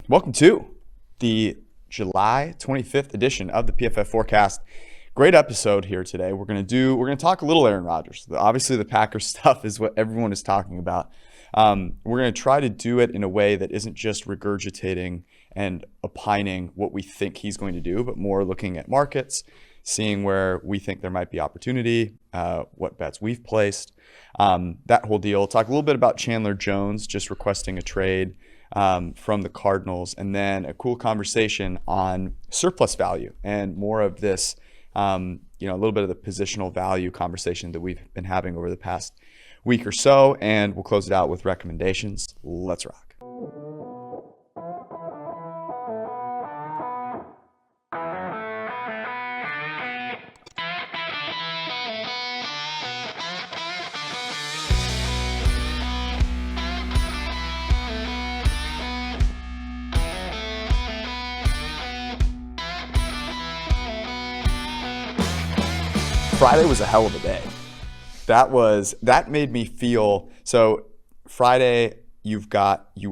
Welcome to the July 25th edition of the PFF Forecast. Great episode here today. We're going to talk a little Aaron Rodgers. Obviously, the Packers stuff is what everyone is talking about. We're going to try to do it in a way that isn't just regurgitating and opining what we think he's going to do, but more looking at markets, seeing where we think there might be opportunity, what bets we've placed, that whole deal. Talk a little bit about Chandler Jones just requesting a trade from the Cardinals, and then a cool conversation on surplus value and more of this, a little bit of the positional value conversation that we've been having over the past week or so. And we'll close it out with recommendations. Let's rock. Friday was a hell of a day. That made me feel, so Friday you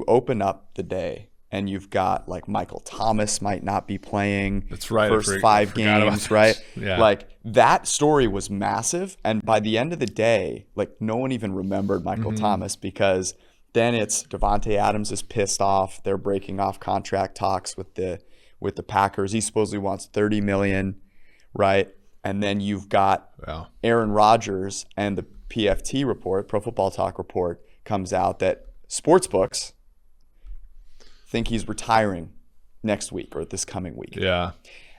open up the day and you've got like Michael Thomas might not be playing. That's right. First 5 games, right? Yeah. Like that story was massive, and by the end of the day, like no one even remembered Michael Thomas, because then it's Davante Adams is pissed off. They're breaking off contract talks with the Packers. He supposedly wants $30 million, right? And then you've got Aaron Rodgers, and the PFT report, Pro Football Talk report, comes out that sportsbooks think he's retiring next week or this coming week. Yeah.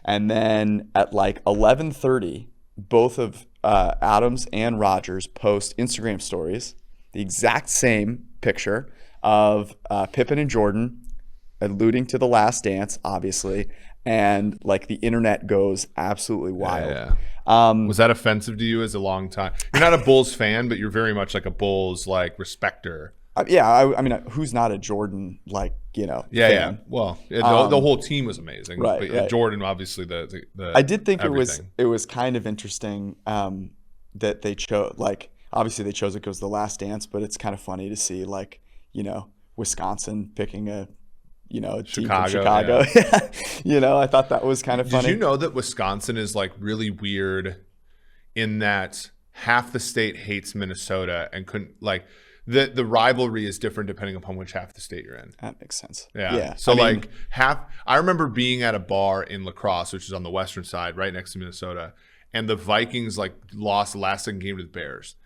And then at like 11:30, both of Adams and Rodgers post Instagram stories, the exact same picture of Pippen and Jordan, alluding to The Last Dance, obviously. And like the internet goes absolutely wild. Yeah. Was that offensive to you as a long time? You're not a Bulls fan, but you're very much like a Bulls like respecter. I mean, who's not a Jordan fan? Yeah. Well, the whole team was amazing. Right, but right. Jordan, obviously, the I did think everything. it was kind of interesting that they chose, like, obviously they chose it because The Last Dance, but it's kind of funny to see, like, Wisconsin picking a team from Chicago. Yeah. I thought that was kind of funny. Did you know that Wisconsin is like really weird in that half the state hates Minnesota and couldn't like the rivalry is different depending upon which half the state you're in. That makes sense. Yeah. So I remember being at a bar in La Crosse, which is on the western side, right next to Minnesota, and the Vikings like lost the last second game to the Bears.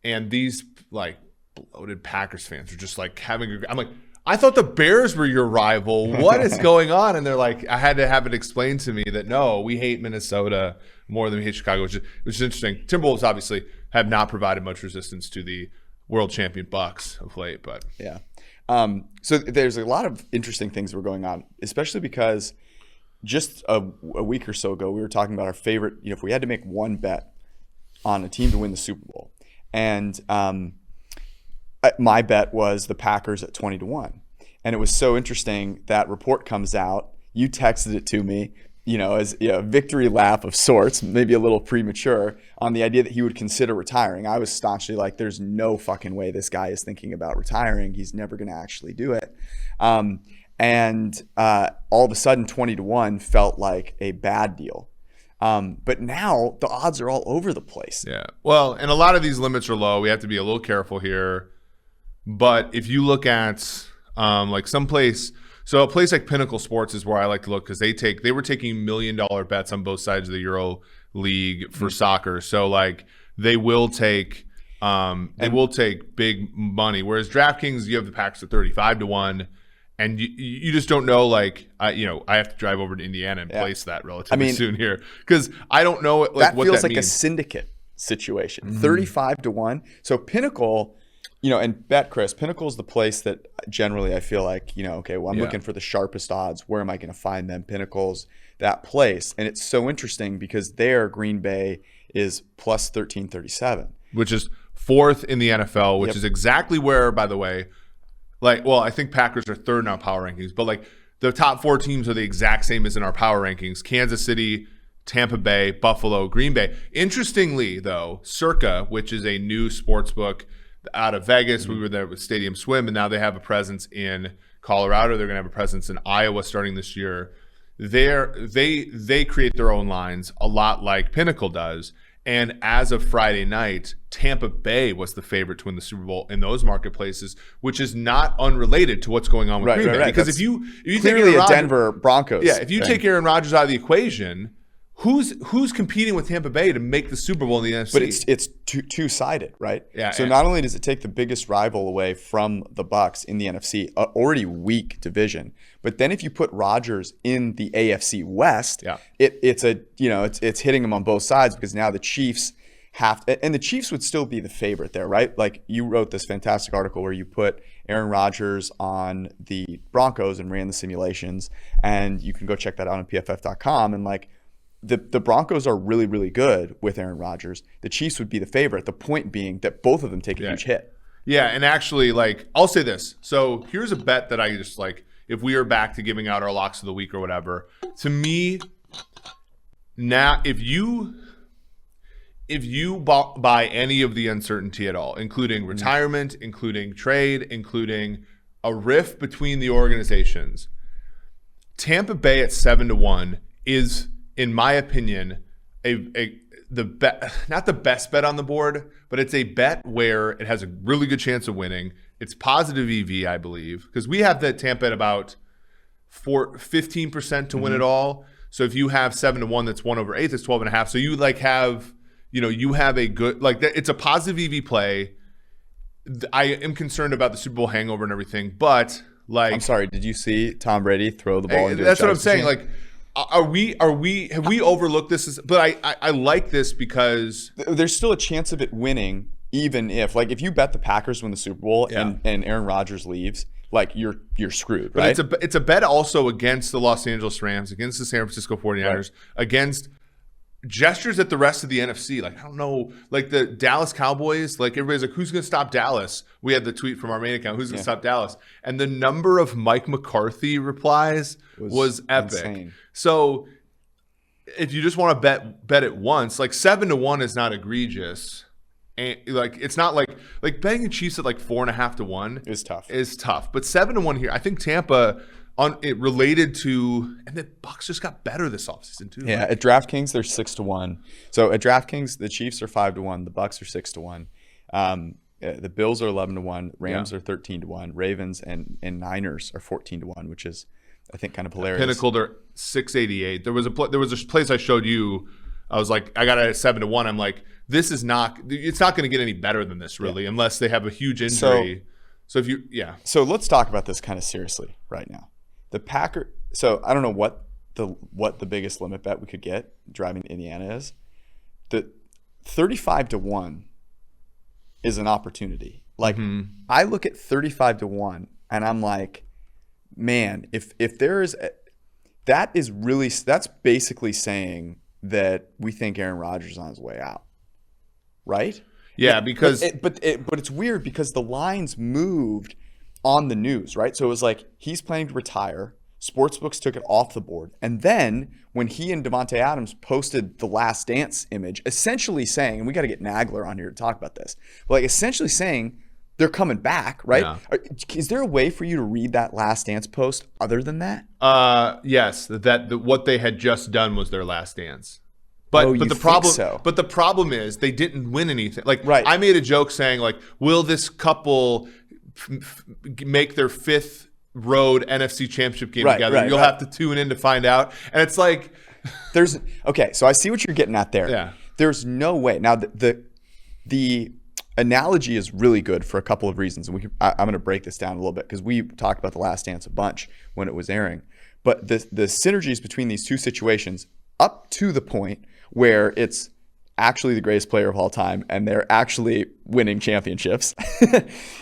And these like bloated Packers fans were just like I'm like, I thought the Bears were your rival. What is going on? And they're like, I had to have it explained to me that no, we hate Minnesota more than we hate Chicago, which is interesting. Timberwolves obviously have not provided much resistance to the world champion Bucks of late, but yeah. So there's a lot of interesting things that were going on, especially because just a week or so ago, we were talking about our favorite, if we had to make one bet on a team to win the Super Bowl. And my bet was the Packers at 20-1. And it was so interesting. That report comes out. You texted it to me, as a victory lap of sorts, maybe a little premature, on the idea that he would consider retiring. I was staunchly like, there's no fucking way this guy is thinking about retiring. He's never going to actually do it. And all of a sudden, 20-1 felt like a bad deal. But now the odds are all over the place. Yeah. Well, and a lot of these limits are low. We have to be a little careful here. But if you look at like some place, so a place like Pinnacle Sports is where I like to look, because they were taking $1 million bets on both sides of the Euro League for soccer. So like they will take big money. Whereas DraftKings, you have the Packers at 35-1, and you just don't know. Like I have to drive over to Indiana and place that relatively soon here, because I don't know that what feels that like means. A syndicate situation. 35-1. So Pinnacle. And bet, Chris, Pinnacle is the place that generally I feel like, I'm looking for the sharpest odds. Where am I going to find them? Pinnacle's that place. And it's so interesting because there, Green Bay is plus 1337. Which is fourth in the NFL, which is exactly where, by the way, I think Packers are third in our power rankings, but like the top 4 teams are the exact same as in our power rankings. Kansas City, Tampa Bay, Buffalo, Green Bay. Interestingly, though, Circa, which is a new sports book out of Vegas. We were there with Stadium Swim, and now they have a presence in Colorado. They're going to have a presence in Iowa starting this year. They create their own lines a lot like Pinnacle does. And as of Friday night, Tampa Bay was the favorite to win the Super Bowl in those marketplaces, which is not unrelated to what's going on with Green Bay. Because if you take clearly a Denver Broncos, if you take Aaron Rodgers out of the equation, who's competing with Tampa Bay to make the Super Bowl in the NFC? But it's two-sided, right? Yeah. So not only does it take the biggest rival away from the Bucs in the NFC, already weak division, but then if you put Rodgers in the AFC West, it's hitting him on both sides, because now the Chiefs and the Chiefs would still be the favorite there, right? Like, you wrote this fantastic article where you put Aaron Rodgers on the Broncos and ran the simulations, and you can go check that out on PFF.com. And like, the Broncos are really, really good with Aaron Rodgers. The Chiefs would be the favorite. The point being that both of them take a huge hit. Yeah, and actually, like, I'll say this. So here's a bet that I just like. If we are back to giving out our locks of the week or whatever, to me, now if you buy any of the uncertainty at all, including retirement, including trade, including a rift between the organizations, Tampa Bay at 7-1 is, in my opinion, not the best bet on the board, but it's a bet where it has a really good chance of winning. It's positive EV, I believe, because we have the Tampa at about 15% to win it all. So if you have 7-1, that's 1/8, that's 12.5. So you like have, you have a good, like, it's a positive EV play. I am concerned about the Super Bowl hangover and everything, but like, I'm sorry, did you see Tom Brady throw the ball into that's a what I'm saying. machine? Like, have we overlooked this? But I like this because there's still a chance of it winning, even if you bet the Packers win the Super Bowl and Aaron Rodgers leaves, like, you're screwed, right? But it's a bet also against the Los Angeles Rams, against the San Francisco 49ers, against gestures at the rest of the NFC. Like, I don't know, like the Dallas Cowboys, like, everybody's like, who's going to stop Dallas? We had the tweet from our main account, who's going to stop Dallas? And the number of Mike McCarthy replies was epic. Insane. So if you just want to bet it once, like 7-1 is not egregious. And like, it's not like betting the Chiefs at like 4.5 to 1 is tough. But 7-1 here, I think Tampa related to, and the Bucs just got better this offseason too. Yeah, at DraftKings they're 6-1. So at DraftKings the Chiefs are 5-1, the Bucs are 6-1. The Bills are 11-1, Rams are 13-1, Ravens and Niners are 14-1, which is, I think, kind of hilarious. Pinnacle, they're 688. There was a place I showed you. I was like, I got it at 7-1. I'm like, it's not going to get any better than this, really, unless they have a huge injury. So let's talk about this kind of seriously right now. The Packers. So I don't know what the biggest limit bet we could get driving to Indiana is. The 35-1 is an opportunity. Like, I look at 35-1 and I'm like, man, if there is that's basically saying that we think Aaron Rodgers is on his way out, right? Yeah, because but it's weird because the lines moved on the news, right? So it was like, he's planning to retire. Sportsbooks took it off the board, and then when he and Davante Adams posted the Last Dance image, essentially saying, and we got to get Nagler on here to talk about this, but like essentially saying they're coming back, right? Yeah. Is there a way for you to read that Last Dance post other than that? Yes, what they had just done was their last dance. But the problem is they didn't win anything. Like, I made a joke saying, like, will this couple make their fifth road NFC Championship game together? You'll have to tune in to find out. And it's like, so I see what you're getting at there. Yeah. There's no way. Now the analogy is really good for a couple of reasons, and I'm going to break this down a little bit because we talked about The Last Dance a bunch when it was airing. But the synergies between these two situations, up to the point where it's actually the greatest player of all time and they're actually winning championships,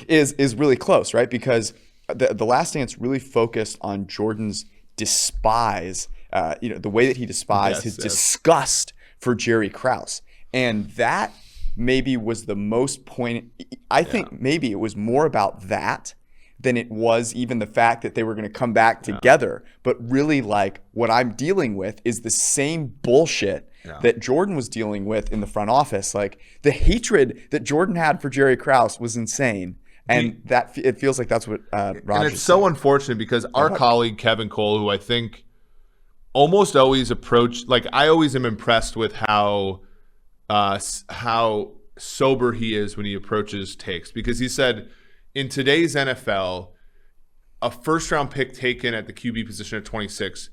is really close, right? Because the Last Dance really focused on Jordan's despise, the way that he despised his disgust for Jerry Krause, and that maybe was the most poignant. I think maybe it was more about that than it was even the fact that they were going to come back together. But really, like, what I'm dealing with is the same bullshit that Jordan was dealing with in the front office. Like, the hatred that Jordan had for Jerry Krause was insane. And it feels like that's what Rodgers. And it's so unfortunate because our colleague Kevin Cole, who I think almost always I always am impressed with how sober he is when he approaches takes, because he said in today's NFL, a first-round pick taken at the QB position at 26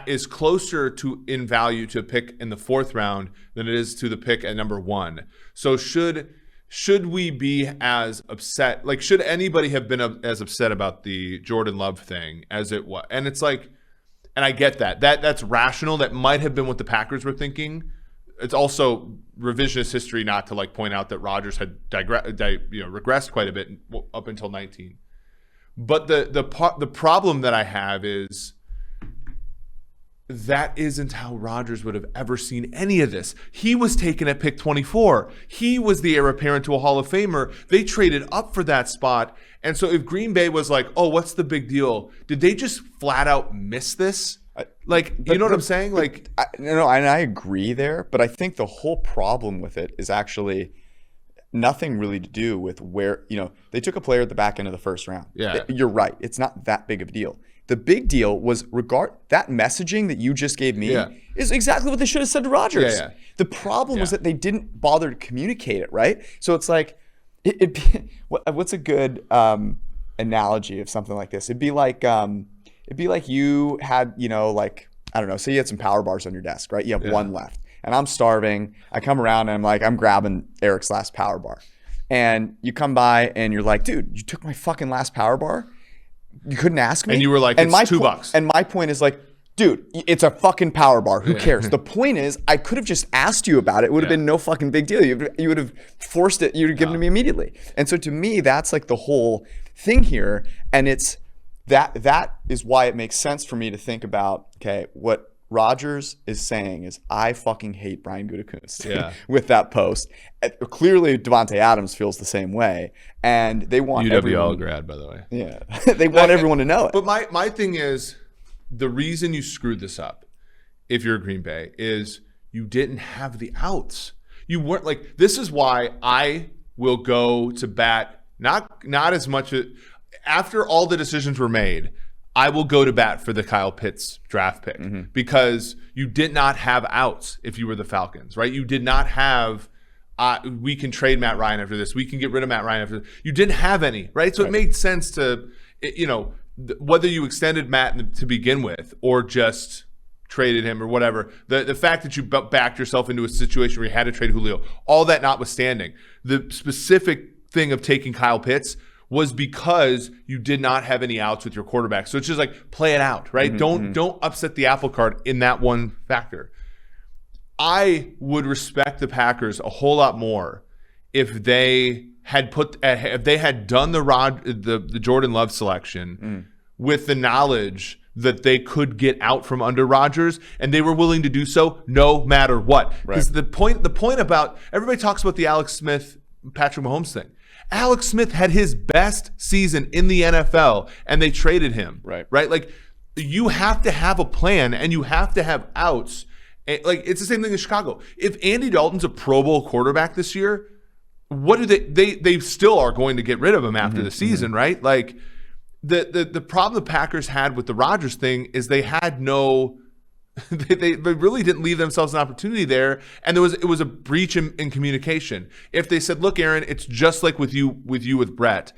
is closer to in value to a pick in the fourth round than it is to the pick at number 1. So should we be as upset? Like, should anybody have been as upset about the Jordan Love thing as it was? And it's like, and I get that's rational. That might have been what the Packers were thinking. It's also revisionist history not to like point out that Rodgers had regressed quite a bit up until 19. But the problem that I have is that isn't how Rodgers would have ever seen any of this. He was taken at pick 24. He was the heir apparent to a Hall of Famer. They traded up for that spot. And so if Green Bay was like, oh, what's the big deal? Did they just flat out miss this? You know what I'm saying? No, and I agree there. But I think the whole problem with it is actually nothing really to do with where, they took a player at the back end of the first round. Yeah. You're right. It's not that big of a deal. The big deal was that messaging that you just gave me is exactly what they should have said to Rodgers. Yeah. The problem was that they didn't bother to communicate it, right? So it's like, what's a good analogy of something like this? It'd be like you had, I don't know, say you had some power bars on your desk, right? You have one left, and I'm starving. I come around and I'm grabbing Eric's last power bar, and you come by and you're like, dude, you took my fucking last power bar. You couldn't ask me. And you were like, it's $2. And my point is like, dude, it's a fucking power bar. Who cares? The point is, I could have just asked you about it. It would have been no fucking big deal. You would have forced it. You would have given it to me immediately. And so to me, that's like the whole thing here. And it's that is why it makes sense for me to think about, okay, what Rodgers is saying is, I fucking hate Brian Gutekunst with that post. Clearly, Davante Adams feels the same way, and they want UWL grad, by the way. Yeah, they want everyone to know it. But my thing is, the reason you screwed this up, if you're Green Bay, is you didn't have the outs. You weren't like. This is why I will go to bat. Not as much after all the decisions were made. I will go to bat for the Kyle Pitts draft pick because you did not have outs if you were the Falcons, right? You did not have, we can trade Matt Ryan after this. We can get rid of Matt Ryan after this. You didn't have any, right? So it made sense to, whether you extended Matt to begin with or just traded him or whatever. The fact that you backed yourself into a situation where you had to trade Julio, all that notwithstanding, the specific thing of taking Kyle Pitts was because you did not have any outs with your quarterback. So it's just like, play it out, right? Don't upset the apple cart in that one factor. I would respect the Packers a whole lot more if they had done the Jordan Love selection with the knowledge that they could get out from under Rodgers, and they were willing to do so no matter what. Because the point about, everybody talks about the Alex Smith, Patrick Mahomes thing. Alex Smith had his best season in the NFL, and they traded him. Right? Like, you have to have a plan, and you have to have outs. Like, it's the same thing in Chicago. If Andy Dalton's a Pro Bowl quarterback this year, what do they still are going to get rid of him after the season, right? Like, the problem the Packers had with the Rodgers thing is they had no. They really didn't leave themselves an opportunity there, and it was a breach in communication. If they said, "Look, Aaron, it's just like with you with Brett.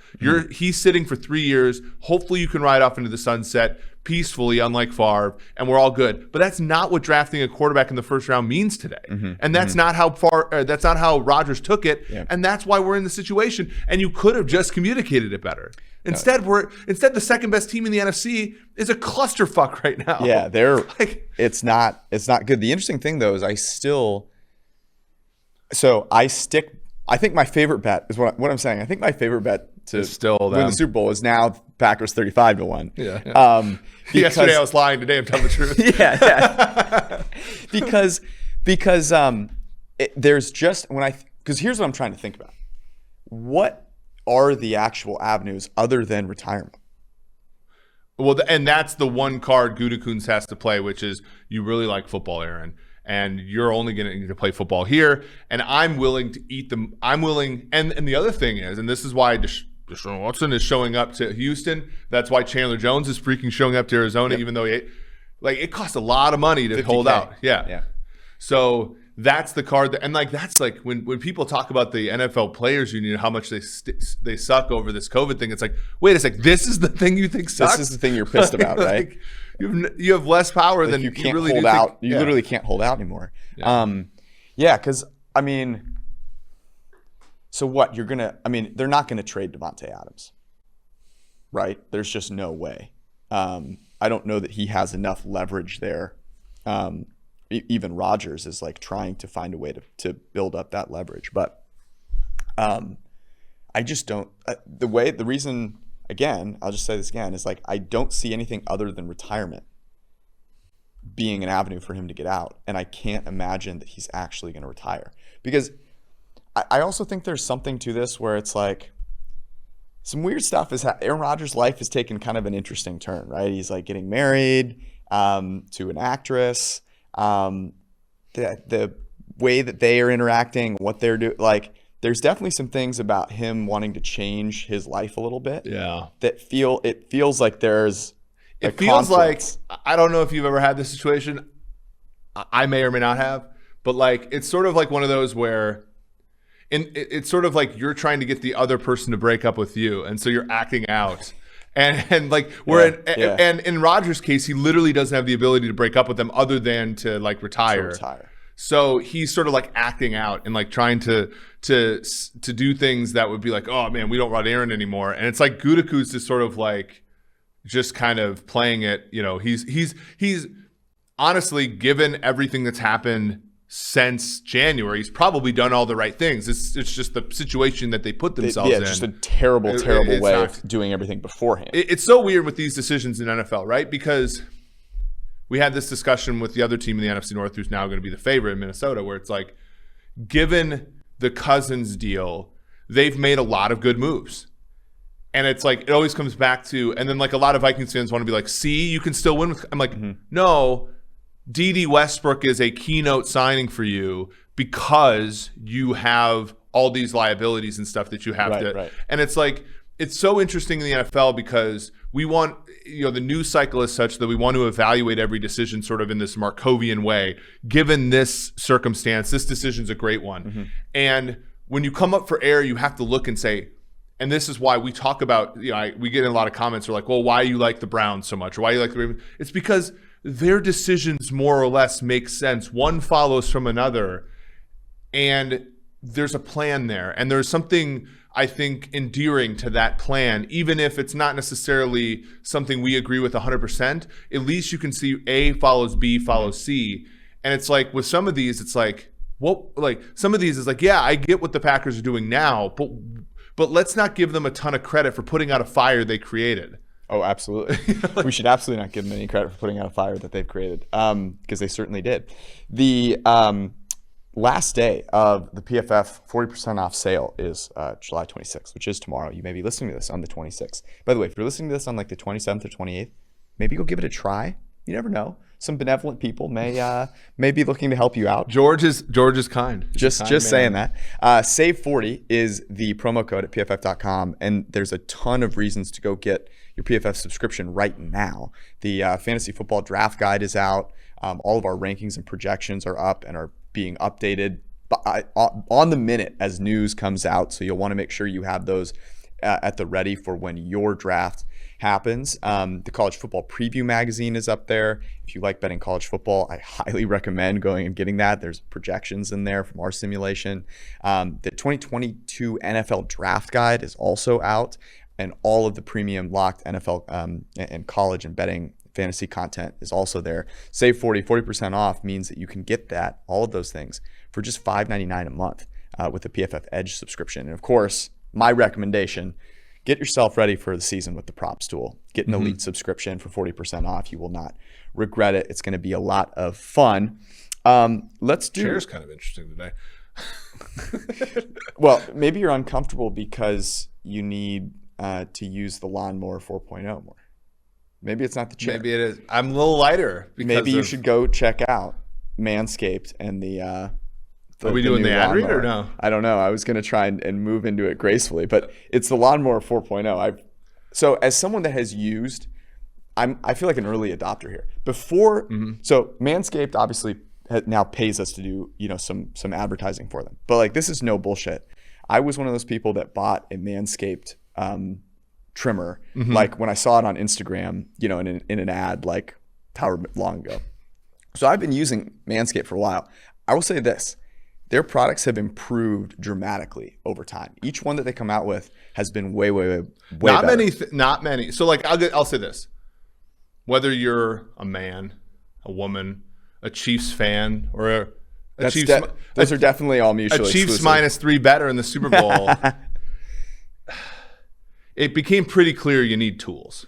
He's sitting for 3 years. Hopefully, you can ride off into the sunset peacefully, unlike Favre, and we're all good." But that's not what drafting a quarterback in the first round means today, and that's not how Rodgers took it, and that's why we're in the situation. And you could have just communicated it better. Instead, the second best team in the NFC is a clusterfuck right now. Yeah, it's not good. The interesting thing though is I think my favorite bet is what I'm saying. I think my favorite bet to win the Super Bowl is now Packers 35-1. Yeah. Yesterday I was lying. Today I'm telling the truth. because there's just because here's what I'm trying to think about. What are the actual avenues other than retirement? Well, and that's the one card Gutekunst has to play, which is you really like football, Aaron, and you're only going to need to play football here. And I'm willing to eat them. I'm willing. And the other thing is, and this is why Deshaun Watson is showing up to Houston. That's why Chandler Jones is freaking showing up to Arizona, even though it costs a lot of money to 50K. hold out. Yeah. So that's the card and that's like when people talk about the NFL players union, how much they suck over this COVID thing. It's like, wait a sec, this is the thing you think sucks? This is the thing you're pissed about, right? You have less power than you can't really hold do out. think, you literally can't hold out anymore. Because I mean, so what they're not gonna trade Davante Adams, right? There's just no way. I don't know that he has enough leverage there. Even Rodgers is like trying to find a way to build up that leverage, but I just don't. The reason, again, I'll just say this again, is like I don't see anything other than retirement being an avenue for him to get out, and I can't imagine that he's actually going to retire, because I also think there's something to this where it's like some weird stuff is Aaron Rodgers' life has taken kind of an interesting turn, right? He's like getting married to an actress. The way that they are interacting, what they're doing, like there's definitely some things about him wanting to change his life a little bit. Yeah. It feels like there's it feels conflict. Like, I don't know if you've ever had this situation. I may or may not have, but like it's sort of like one of those where it's sort of like you're trying to get the other person to break up with you, and so you're acting out. And like and in Rodgers' case, he literally doesn't have the ability to break up with them other than to like retire. So he's sort of like acting out and like trying to do things that would be like, oh man, we don't run Aaron anymore. And it's like Gutekunst is sort of like just kind of playing it. You know, he's honestly, given everything that's happened since January, he's probably done all the right things. It's just the situation that they put themselves in. Yeah, just a terrible way of doing everything beforehand. It's so weird with these decisions in NFL, right? Because we had this discussion with the other team in the NFC North who's now going to be the favorite in Minnesota, where it's like, given the Cousins deal, they've made a lot of good moves. And it's like, it always comes back to, and then like a lot of Vikings fans want to be like, see, you can still win with, I'm like, no, D.D. Westbrook is a keynote signing for you because you have all these liabilities and stuff that you have to. Right. And it's like, it's so interesting in the NFL because we want, the news cycle is such that we want to evaluate every decision sort of in this Markovian way. Given this circumstance, this decision's a great one. And when you come up for air, you have to look and say, and this is why we talk about, we get in a lot of comments are like, well, why you like the Browns so much? Or why you like the Ravens? It's because their decisions more or less make sense. One follows from another, and there's a plan there. And there's something, I think, endearing to that plan, even if it's not necessarily something we agree with 100%. At least you can see A follows B follows C. And it's like with some of these, it's like, some of these is like, yeah, I get what the Packers are doing now, but let's not give them a ton of credit for putting out a fire they created. Oh, absolutely. We should absolutely not give them any credit for putting out a fire that they've created, because they certainly did. The last day of the PFF 40% off sale is July 26th, which is tomorrow. You may be listening to this on the 26th. By the way, if you're listening to this on like the 27th or 28th, maybe go give it a try. You never know. Some benevolent people may be looking to help you out. George is kind. Just saying that. Save 40 is the promo code at pff.com, and there's a ton of reasons to go get your PFF subscription right now. The fantasy football draft guide is out. All of our rankings and projections are up and are being updated on the minute as news comes out. So you'll want to make sure you have those at the ready for when your draft happens. The college football preview magazine is up there. If you like betting college football, I highly recommend going and getting that. There's projections in there from our simulation. The 2022 NFL draft guide is also out, and all of the premium locked NFL and college and betting fantasy content is also there. Save 40% off means that you can get that, all of those things, for just $5.99 a month with the PFF Edge subscription. And of course, my recommendation, get yourself ready for the season with the props tool. Get an elite subscription for 40% off. You will not regret it. It's going to be a lot of fun. Chair's kind of interesting today. Well, maybe you're uncomfortable because you need to use the lawnmower 4.0 more. Maybe it's not the chair. Maybe it is. I'm a little lighter. Maybe you should go check out Manscaped and the Are we doing new the ad read or lawnmower. no? I don't know. I was going to try and move into it gracefully, but it's the Lawnmower 4.0. So as someone that has used, I feel like an early adopter here. So Manscaped obviously now pays us to do some advertising for them, but like this is no bullshit. I was one of those people that bought a Manscaped trimmer, like when I saw it on Instagram, in an ad like however long ago. So I've been using Manscaped for a while. I will say this. Their products have improved dramatically over time. Each one that they come out with has been way Not better. not many. So like I'll say this. Whether you're a man, a woman, a Chiefs fan, or a Chiefs, those are definitely all mutually a Chiefs exclusive. -3 better in the Super Bowl, it became pretty clear you need tools.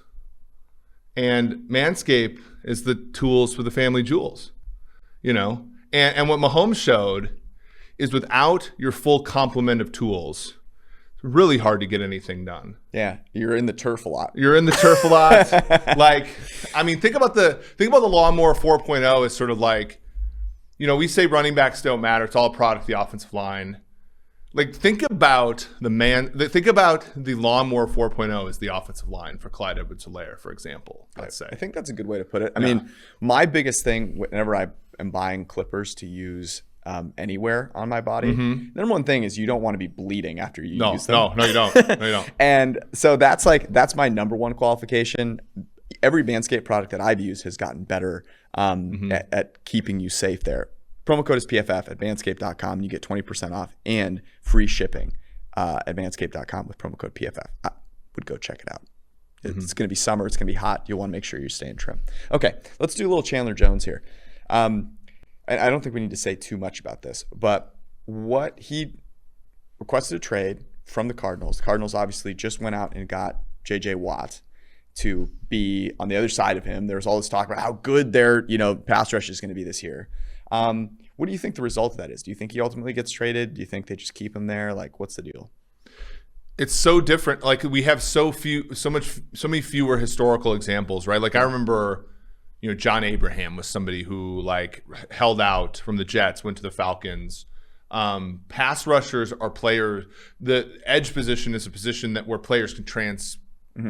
And Manscaped is the tools for the family jewels, And what Mahomes showed is without your full complement of tools, it's really hard to get anything done. Yeah, you're in the turf a lot. You're in the turf a lot. Think about the Lawnmower 4.0 as sort of like, we say running backs don't matter. It's all a product of the offensive line. Like think about the Lawnmower 4.0 as the offensive line for Clyde Edwards-Helaire, for example. Let's say. I think that's a good way to put it. I mean, my biggest thing whenever I am buying clippers to use anywhere on my body, the number one thing is you don't want to be bleeding after you use them. No, you don't. No, you don't. And so that's my number one qualification. Every Manscaped product that I've used has gotten better at keeping you safe there. Promo code is PFF at manscaped.com. You get 20% off and free shipping at manscaped.com with promo code PFF. I would go check it out. It's going to be summer. It's going to be hot. You'll want to make sure you're staying trim. Okay, let's do a little Chandler Jones here. I don't think we need to say too much about this, but what he requested a trade from the Cardinals. The Cardinals obviously just went out and got J.J. Watt to be on the other side of him. There's all this talk about how good their pass rush is going to be this year. What do you think the result of that is? Do you think he ultimately gets traded? Do you think they just keep him there? Like, what's the deal? It's so different. Like we have so many fewer historical examples, right? Like I remember, John Abraham was somebody who like held out from the Jets, went to the Falcons. Pass rushers are players. The edge position is a position where players can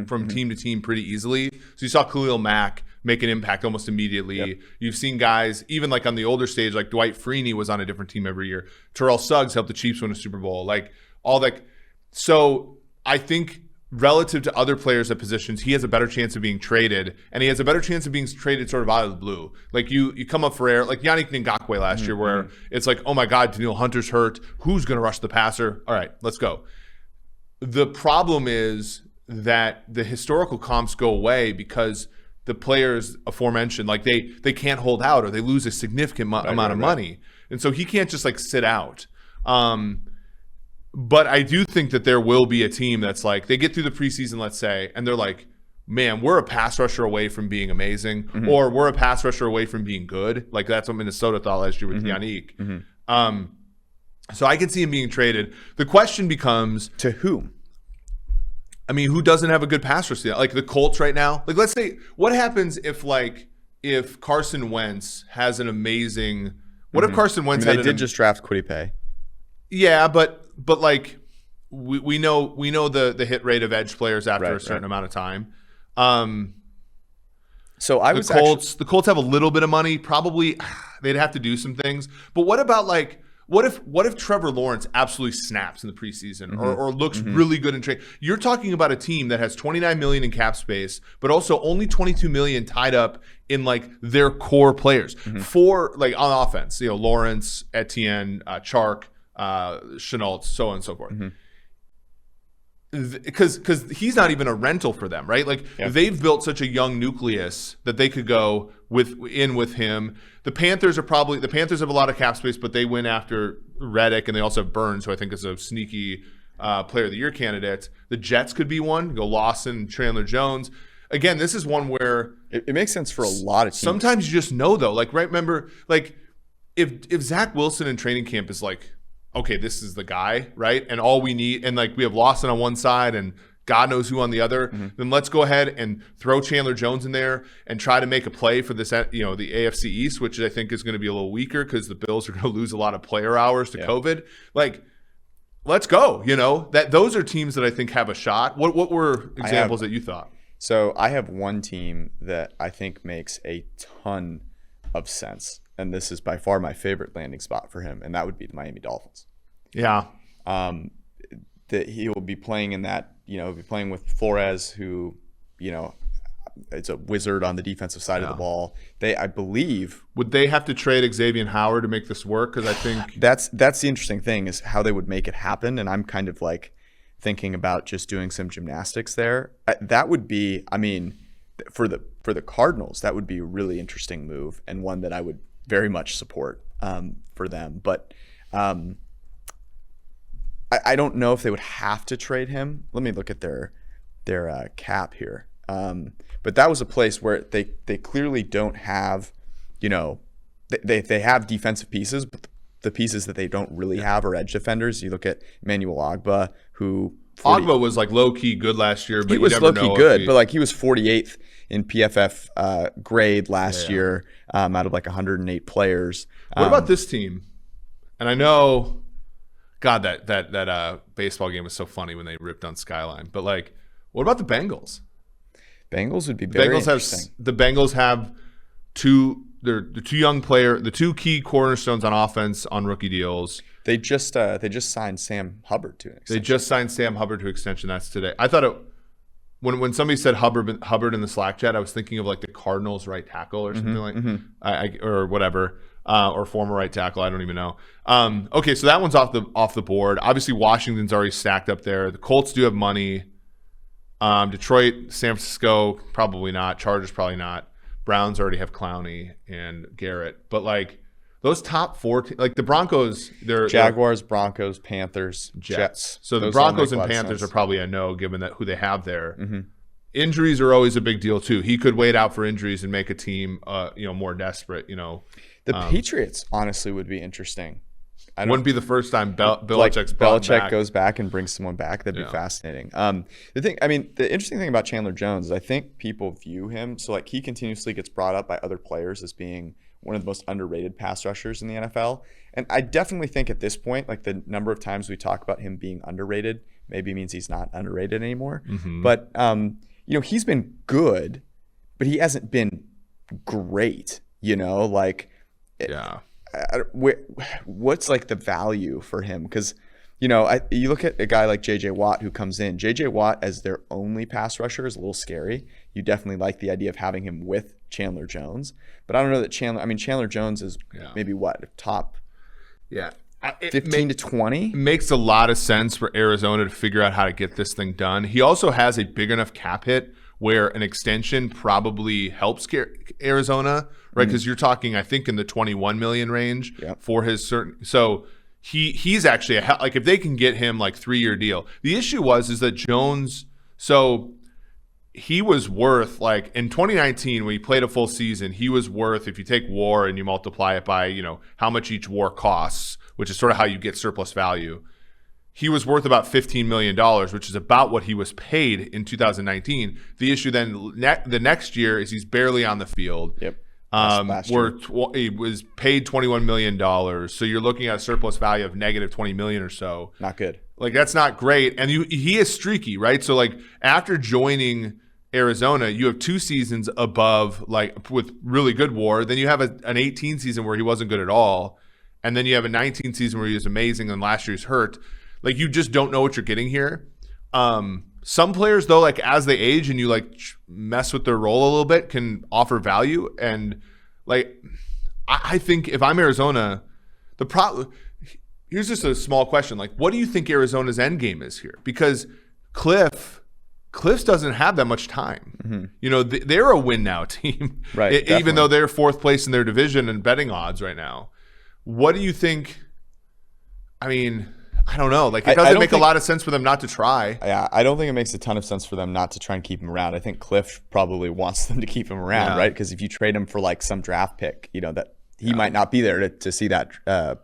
from team to team pretty easily. So you saw Khalil Mack make an impact almost immediately. Yep. You've seen guys, even like on the older stage, like Dwight Freeney was on a different team every year. Terrell Suggs helped the Chiefs win a Super Bowl. Like all that. So I think relative to other players at positions, he has a better chance of being traded, and he has a better chance of being traded sort of out of the blue. Like you come up for air, like Yannick Ngakoue last year, where it's like, oh my God, Danielle Hunter's hurt. Who's going to rush the passer? All right, let's go. The problem is that the historical comps go away because the players aforementioned, like they can't hold out or they lose a significant amount of money. And so he can't just like sit out. But I do think that there will be a team that's like, they get through the preseason, let's say, and they're like, man, we're a pass rusher away from being amazing, or we're a pass rusher away from being good. Like that's what Minnesota thought last year with Yannick. So I can see him being traded. The question becomes, to whom? I mean, who doesn't have a good pass rusher? Like the Colts right now. Like let's say, what happens if Carson Wentz has an amazing? What if Carson Wentz? They did just draft Kwity Paye. Yeah, but like we know the hit rate of edge players after a certain amount of time. So the Colts have a little bit of money. Probably they'd have to do some things. But what about like what if Trevor Lawrence absolutely snaps in the preseason or looks really good in trade? You're talking about a team that has $29 million in cap space, but also only $22 million tied up in like their core players for like on offense. Lawrence, Etienne, Chark. Chenault, so on and so forth. Because he's not even a rental for them, right? Like they've built such a young nucleus that they could go with him. The Panthers have a lot of cap space, but they went after Reddick, and they also have Burns, who I think is a sneaky player of the year candidate. The Jets could be one. Go Lawson, Chandler Jones. Again, this is one where it makes sense for a lot of teams. Sometimes you just know though. Like remember, like if Zach Wilson in training camp is like, okay, this is the guy, right? And all we need, and like we have Lawson on one side and God knows who on the other, then let's go ahead and throw Chandler Jones in there and try to make a play for this, the AFC East, which I think is going to be a little weaker because the Bills are going to lose a lot of player hours to COVID. Like, let's go. Those are teams that I think have a shot. What were examples that you thought? So I have one team that I think makes a ton of sense, and this is by far my favorite landing spot for him, and that would be the Miami Dolphins. Yeah. That he will be playing in that, he'll be playing with Flores, who, it's a wizard on the defensive side of the ball. I believe. Would they have to trade Xavier Howard to make this work? Because I think that's the interesting thing is how they would make it happen, and I'm kind of like thinking about just doing some gymnastics there. That would be, for the Cardinals, that would be a really interesting move and one that I would very much support for them. But I don't know if they would have to trade him. Let me look at their cap here. But that was a place where they clearly don't have, they have defensive pieces, but the pieces that they don't really have are edge defenders. You look at Emmanuel Ogbah, who Ogbah was like low key good last year, but he was low key good, but like he was 48th in PFF grade last year out of like 108 players. What about this team? And I know, God, that baseball game was so funny when they ripped on Skyline. But like, what about the Bengals? Bengals would be very interesting. The Bengals have the two key cornerstones on offense on rookie deals. They just signed Sam Hubbard to an extension. They just signed Sam Hubbard to extension. That's today. I thought when somebody said Hubbard in the Slack chat, I was thinking of like the Cardinals right tackle or something or whatever, or former right tackle. I don't even know. Okay, so that one's off the board. Obviously, Washington's already stacked up there. The Colts do have money. Detroit, San Francisco, probably not. Chargers, probably not. Browns already have Clowney and Garrett. But like those top four, like the Broncos, they're Jaguars, Broncos, Panthers, Jets. So the Broncos and Panthers are probably a no, given that who they have there. Injuries are always a big deal too. He could wait out for injuries and make a team, more desperate. The Patriots honestly would be interesting. Wouldn't be the first time Belichick goes back and brings someone back. That'd be fascinating. The interesting thing about Chandler Jones is I think people view him, so like he continuously gets brought up by other players as being one of the most underrated pass rushers in the NFL. And I definitely think at this point, like the number of times we talk about him being underrated maybe means he's not underrated anymore. But, he's been good, but he hasn't been great, what's like the value for him? Because you look at a guy like JJ Watt who comes in. JJ Watt as their only pass rusher is a little scary. You definitely like the idea of having him with Chandler Jones, but I don't know that Chandler Jones is maybe top 15 to 20. Makes a lot of sense for Arizona to figure out how to get this thing done. He also has a big enough cap hit where an extension probably helps Arizona, right? Because you're talking, I think, in the 21 million range for his certain. So he's actually if they can get him like 3-year deal. The issue is that Jones. So he was worth like in 2019 when he played a full season, he was worth, if you take WAR and you multiply it by how much each WAR costs, which is sort of how you get surplus value. He was worth about $15 million, which is about what he was paid in 2019. The issue then the next year is he's barely on the field. He was paid $21 million. So you're looking at a surplus value of negative $20 million or so. Not good. Like that's not great. And he is streaky, right? So like after joining Arizona, you have 2 seasons above like with really good WAR. Then you have an 18 season where he wasn't good at all. And then you have a 19 season where he was amazing and last year's hurt. Like you just don't know what you're getting here. Some players though, like as they age and you like mess with their role a little bit, can offer value. And like I think if I'm Arizona, here's just a small question. Like, what do you think Arizona's end game is here? Because Cliff doesn't have that much time. They're a win now team, right? Even though they're 4th place in their division and betting odds right now. What do you think? I don't know. Like, it doesn't make a lot of sense for them not to try. Yeah, I don't think it makes a ton of sense for them not to try and keep him around. I think Cliff probably wants them to keep him around, right? Because if you trade him for like some draft pick, that he might not be there to see that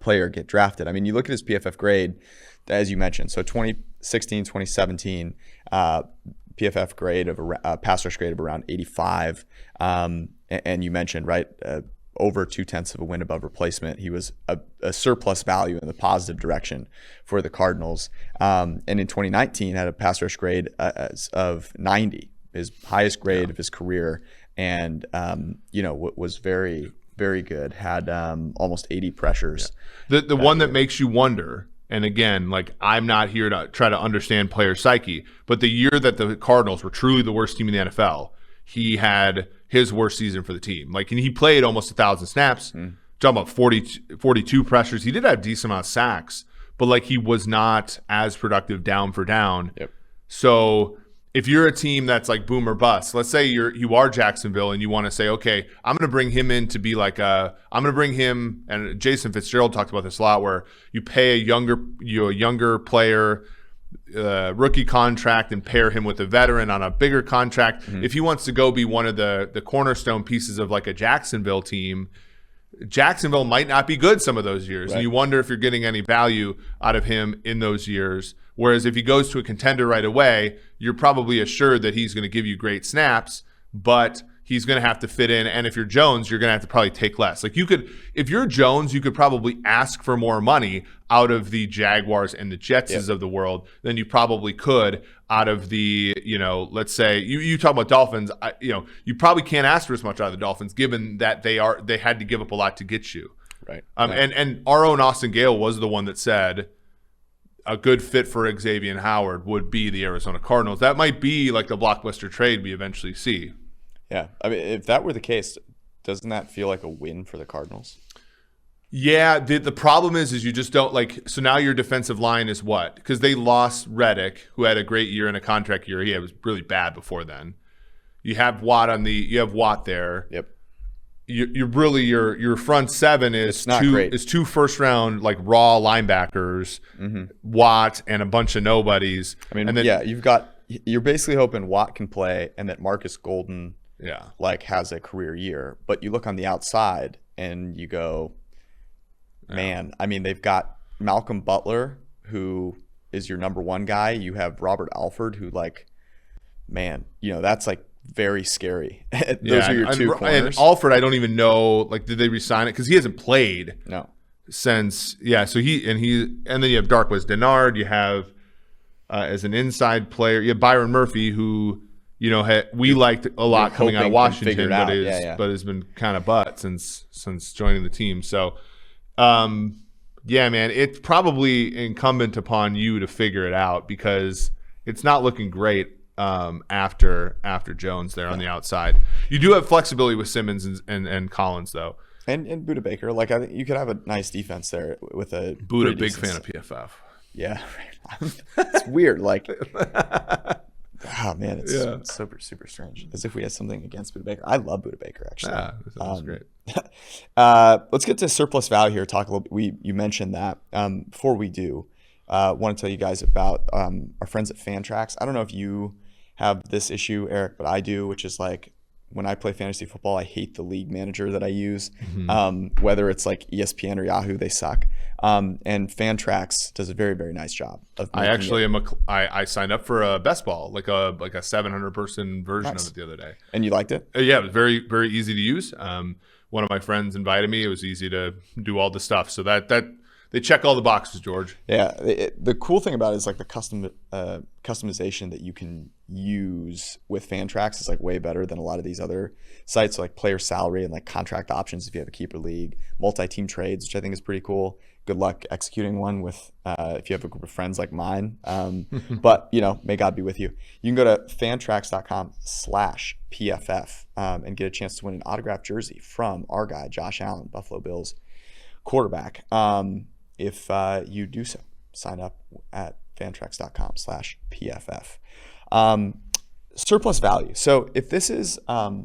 player get drafted. You look at his PFF grade, as you mentioned, so 20 2016, 2017, PFF grade of pass rush grade of around 85. And you mentioned, right, over 0.2 of a win above replacement. He was a surplus value in the positive direction for the Cardinals. And in 2019, had a pass rush grade of 90, his highest grade of his career. And, was very, very good. Had almost 80 pressures. Yeah. The one that makes you wonder, and again, like, I'm not here to try to understand player psyche, but the year that the Cardinals were truly the worst team in the NFL, he had his worst season for the team. Like, and he played almost 1,000 snaps, talking about 42 pressures. He did have a decent amount of sacks, but like, he was not as productive down for down. Yep. So if you're a team that's like boom or bust, let's say you are Jacksonville and you want to say, okay, I'm going to bring him in to be like I'm going to bring him, and Jason Fitzgerald talked about this a lot, where you pay a younger player rookie contract and pair him with a veteran on a bigger contract. If he wants to go be one of the cornerstone pieces of like a Jacksonville team, Jacksonville might not be good some of those years. Right. And you wonder if you're getting any value out of him in those years. Whereas if he goes to a contender right away, you're probably assured that he's going to give you great snaps, but he's going to have to fit in. And if you're Jones, you're going to have to probably take less. Like, if you're Jones, you could probably ask for more money out of the Jaguars and the Jetses of the world than you probably could out of the, let's say you talk about Dolphins, you probably can't ask for as much out of the Dolphins, given that they had to give up a lot to get you. Right. And our own Austin Gale was the one that said a good fit for Xavier Howard would be the Arizona Cardinals. That might be like the blockbuster trade we eventually see. Yeah. I mean, if that were the case, doesn't that feel like a win for the Cardinals? Yeah. The problem is you just don't like. So now your defensive line is what? Because they lost Reddick, who had a great year and a contract year. He was really bad before then. You have Watt there. Yep. You're really your front seven is two first round like raw linebackers, Watt and a bunch of nobodies. I mean, and then, you're basically hoping Watt can play and that Marcus Golden has a career year. But you look on the outside and you go, man, I mean, they've got Malcolm Butler, who is your number one guy. You have Robert Alford, who that's like very scary. Those are your two corners. And Alford, I don't even know, like, did they re-sign it? Because he hasn't played since. Yeah, so and then you have Darqueze Dennard. You have as an inside player, you have Byron Murphy, who we liked a lot coming out of Washington, but has been kind of butt since joining the team. So, man, it's probably incumbent upon you to figure it out, because it's not looking great. After Jones there on the outside, you do have flexibility with Simmons and Collins though, and Budda Baker. Like, I think you could have a nice defense there with a Budda. Big fan of PFF. Yeah, it's weird. Like, oh man, it's super super strange. As if we had something against Budda Baker. I love Budda Baker, actually. Yeah, that was great. Let's get to surplus value here. Talk a little. You mentioned that. Before we do, want to tell you guys about our friends at Fantrax. I don't know if you have this issue, Eric, but I do, which is like, when I play fantasy football, I hate the league manager that I use. Whether it's like ESPN or Yahoo, they suck. And Fantrax does a very, very nice job of I signed up for a best ball, like a 700 person version of it the other day. And you liked it? Yeah, it was very, very easy to use. One of my friends invited me. It was easy to do all the stuff. So that they check all the boxes, George. Yeah. The cool thing about it is like the customization that you can use with Fantrax is like way better than a lot of these other sites, like player salary and like contract options if you have a keeper league, multi-team trades, which I think is pretty cool. Good luck executing one with if you have a group of friends like mine. But may God be with you. You can go to fantrax.com/PFF and get a chance to win an autographed jersey from our guy Josh Allen, Buffalo Bills quarterback. If you do so, sign up at fantrax.com/PFF. Surplus value. So if this is, I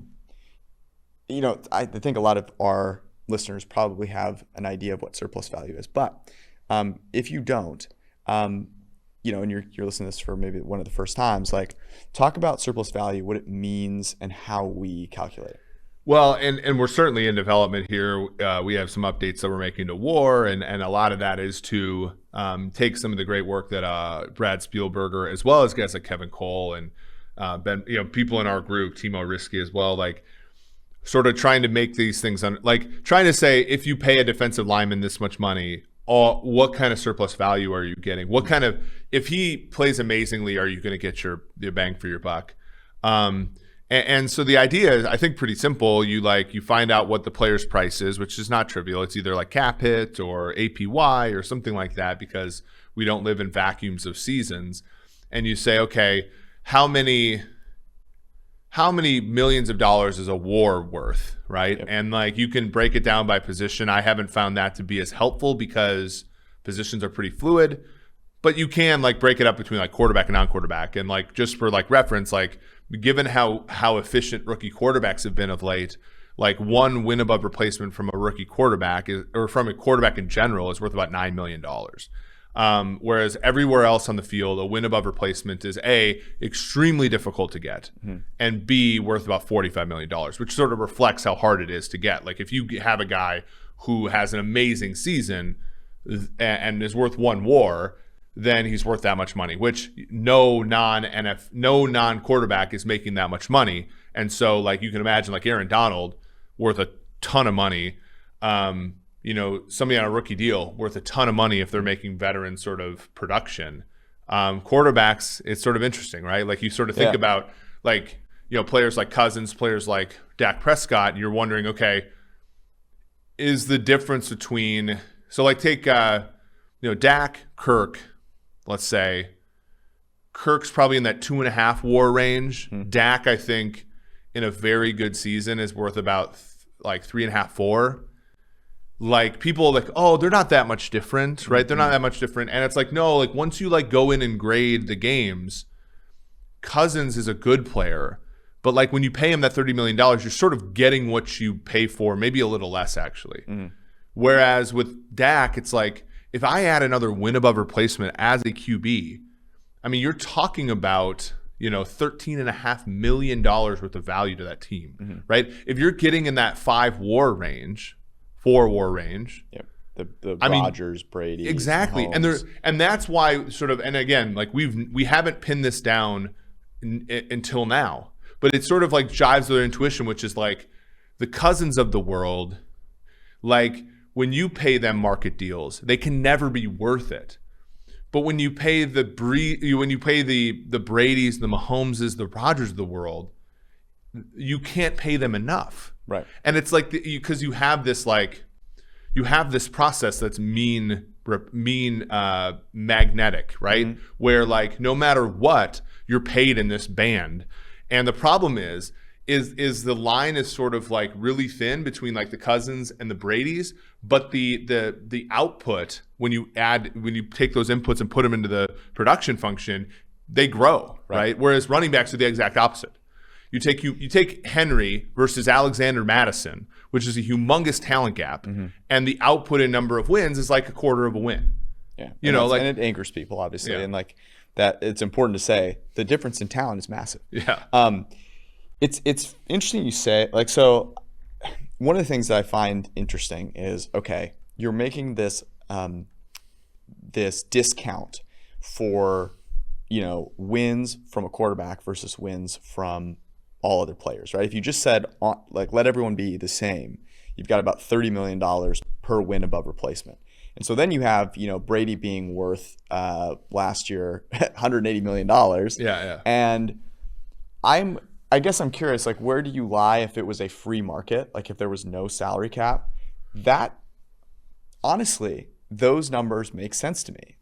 think a lot of our listeners probably have an idea of what surplus value is, but if you don't, and you're listening to this for maybe one of the first times, like, talk about surplus value, what it means, and how we calculate it. Well, and we're certainly in development here. We have some updates that we're making to WAR, and a lot of that is to take some of the great work that Brad Spielberger, as well as guys like Kevin Cole and Ben, people in our group, Timo Risky as well, like sort of trying to make these things like trying to say, if you pay a defensive lineman this much money, what kind of surplus value are you getting? What kind of, if he plays amazingly, are you going to get your bang for your buck? And so the idea is, I think, pretty simple. You find out what the player's price is, which is not trivial. It's either like cap hit or APY or something like that, because we don't live in vacuums of seasons. And you say, okay, how many millions of dollars is a WAR worth, right? Yep. And you can break it down by position. I haven't found that to be as helpful because positions are pretty fluid, but you can break it up between quarterback and non-quarterback. And just for reference, given how efficient rookie quarterbacks have been of late, one win above replacement from a rookie quarterback or from a quarterback in general is worth about $9 million. Whereas everywhere else on the field, a win above replacement is A, extremely difficult to get, and B, worth about $45 million, which sort of reflects how hard it is to get. If you have a guy who has an amazing season and is worth one WAR, then he's worth that much money, which no non-quarterback is making that much money. And so you can imagine Aaron Donald worth a ton of money. Somebody on a rookie deal worth a ton of money if they're making veteran sort of production. Quarterbacks, it's sort of interesting, right? You sort of think about players like Cousins, players like Dak Prescott, and you're wondering, okay, is the difference between, take Dak, Kirk, let's say Kirk's probably in that 2.5 WAR range. Dak, I think, in a very good season is worth about 3.5, 4. People oh, they're not that much different, right? They're not that much different. And it's no, once you go in and grade the games, Cousins is a good player, but when you pay him that $30 million, you're sort of getting what you pay for, maybe a little less actually. Whereas with Dak, it's if I add another win above replacement as a QB, I mean, you're talking about, $13.5 million worth of value to that team, right? If you're getting in that 4 WAR range, yep. The Rodgers, Brady, exactly, Mahomes. and that's why and again, we haven't pinned this down until now, but it sort of jives with their intuition, which is the Cousins of the world, when you pay them market deals, they can never be worth it. But when you pay the Brady's, the Mahomeses, the Rodgers of the world, you can't pay them enough. Right. And it's because you have this process that's mean magnetic, right? Where no matter what, you're paid in this band. And the problem is the line is sort of really thin between the Cousins and the Bradys, but the output, when you take those inputs and put them into the production function, they grow, right? Whereas running backs are the exact opposite. You take Henry versus Alexander Madison, which is a humongous talent gap, and the output in number of wins is a quarter of a win. Yeah, and it anchors people obviously, and that it's important to say the difference in talent is massive. Yeah. It's interesting you say so. One of the things that I find interesting is, okay, you're making this this discount for wins from a quarterback versus wins from all other players, right? If you just said let everyone be the same, you've got about $30 million per win above replacement. And so then you have Brady being worth last year $180 million. Yeah. And I guess I'm curious, where do you lie if it was a free market, if there was no salary cap? That, honestly, those numbers make sense to me.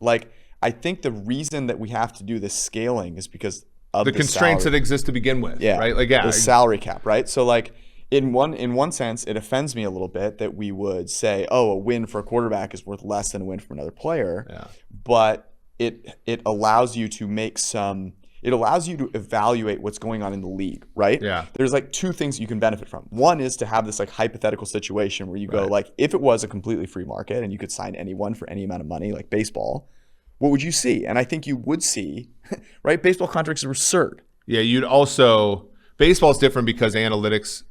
I think the reason that we have to do this scaling is because of the constraints that exist to begin with, right? The salary cap, right? So in one sense, it offends me a little bit that we would say, oh, a win for a quarterback is worth less than a win from another player. Yeah. But it allows you to it allows you to evaluate what's going on in the league, right? Yeah. There's 2 things you can benefit from. One is to have this hypothetical situation where you go if it was a completely free market and you could sign anyone for any amount of money, like baseball, what would you see? And I think you would see, right? Baseball contracts are absurd. Yeah, you'd also, Baseball is different because analytics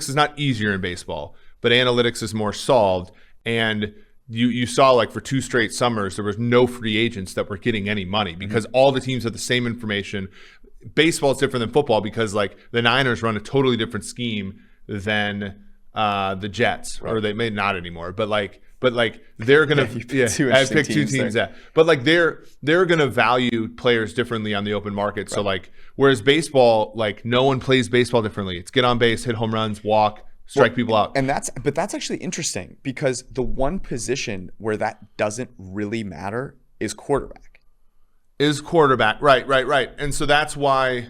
is not easier in baseball, but analytics is more solved. And you saw, like, for 2 straight summers, there was no free agents that were getting any money because all the teams had the same information. Baseball is different than football because, like, the Niners run a totally different scheme than the Jets, or they may not anymore. But they're gonna I picked 2 teams there. But like they're gonna value players differently on the open market. So like, whereas baseball, like, no one plays baseball differently. It's get on base, hit home runs, walk, strike people out. And that's actually interesting because the one position where that doesn't really matter is quarterback. Right. And so that's why,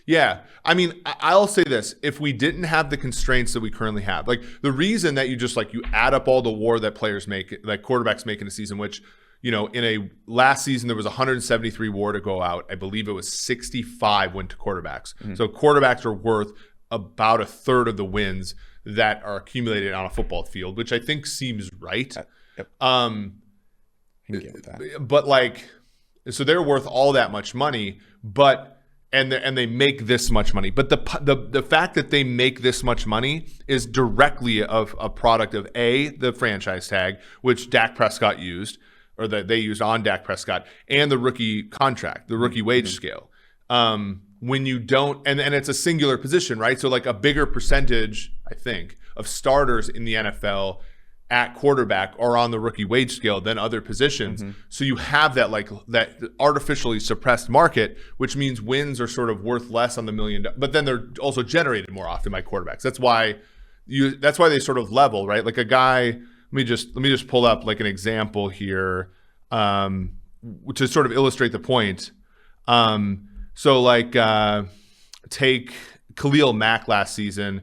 yeah. I mean, I'll say this. If we didn't have the constraints that we currently have, like the reason that you add up all the WAR that players make, like quarterbacks make in a season, which, in a last season, there was 173 WAR to go out. I believe it was 65 went to quarterbacks. Mm-hmm. So quarterbacks are worth about a third of the wins that are accumulated on a football field, which I think seems right. Yep. I can get with that. But like, so they're worth all that much money, and they make this much money. But the fact that they make this much money is directly a product of the franchise tag, which Dak Prescott used, or that they used on Dak Prescott, and the rookie contract, the rookie wage scale. When you don't, and it's a singular position, right? So like a bigger percentage, I think, of starters in the NFL at quarterback are on the rookie wage scale than other positions. Mm-hmm. So you have that artificially suppressed market, which means wins are sort of worth less on the $1 million, but then they're also generated more often by quarterbacks. That's why they sort of level, right? Like a guy, let me just pull up like an example here to sort of illustrate the point. So like take Khalil Mack last season.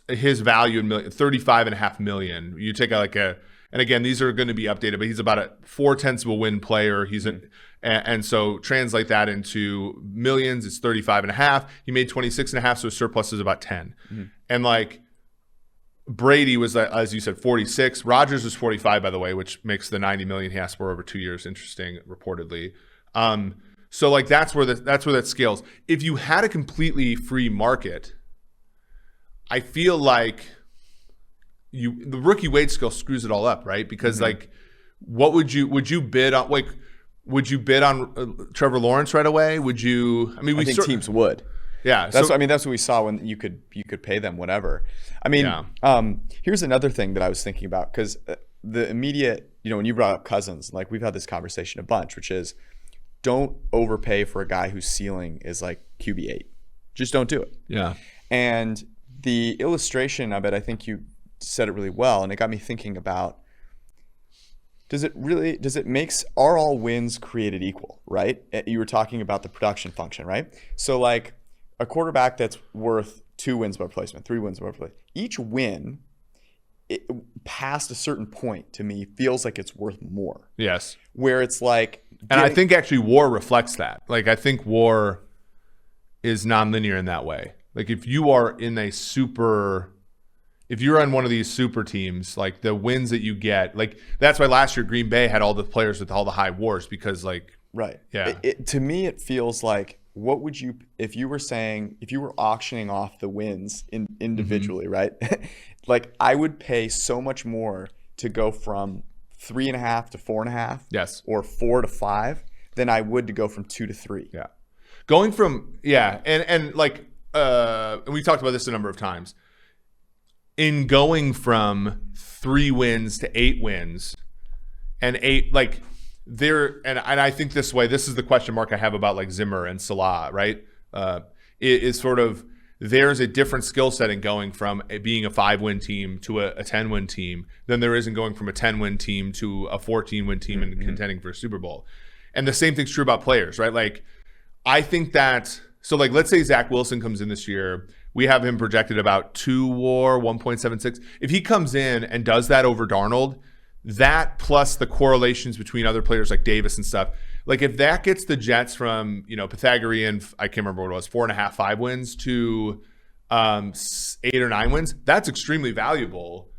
His value in $35.5 million. You take and again, these are going to be updated, but he's about a 0.4 of a win player. And so translate that into millions. It's 35.5. He made 26.5, so his surplus is about 10. Mm-hmm. And like Brady was, as you said, 46. Rodgers was 45, by the way, which makes the 90 million he asked for over 2 years interesting, reportedly. So like that's where that scales. If you had a completely free market, I feel like the rookie wage scale screws it all up, right? Because like, what would you bid on? Like, would you bid on Trevor Lawrence right away? Would you? I mean, I think teams would. Yeah, that's what we saw when you could pay them whatever. I mean, here's another thing that I was thinking about because the immediate, when you brought up Cousins, like we've had this conversation a bunch, which is don't overpay for a guy whose ceiling is like QB8. Just don't do it. Yeah, and the illustration of it, I think you said it really well, and it got me thinking about, are all wins created equal, right? You were talking about the production function, right? So like a quarterback that's worth 2 wins by replacement, 3 wins by replacement, each win past a certain point to me feels like it's worth more. Yes. Where it's like... And I think actually WAR reflects that. Like I think WAR is nonlinear in that way. Like if you are if you're on one of these super teams, like the wins that you get, like that's why last year Green Bay had all the players with all the high WARs because like, right. Yeah. To me, it feels like, what would you, if you were auctioning off the wins individually, right? Like I would pay so much more to go from 3.5 to 4.5, yes, or 4 to 5 than I would to go from 2 to 3. Yeah. Going from, and like, and we talked about this a number of times. In going from 3 wins to 8 wins, and 8, like there, and I think this is the question mark I have about like Zimmer and Salah, right? It is sort of, there's a different skill set in going from being a 5-win team to a 10-win team than there is in going from a 10-win team to a 14-win team and contending for a Super Bowl. And the same thing's true about players, right? Like I think that. So like, let's say Zach Wilson comes in this year. We have him projected about 2 WAR, 1.76. If he comes in and does that over Darnold, that plus the correlations between other players like Davis and stuff, like if that gets the Jets from, Pythagorean, I can't remember what it was, 4.5, 5 wins to 8 or 9 wins, that's extremely valuable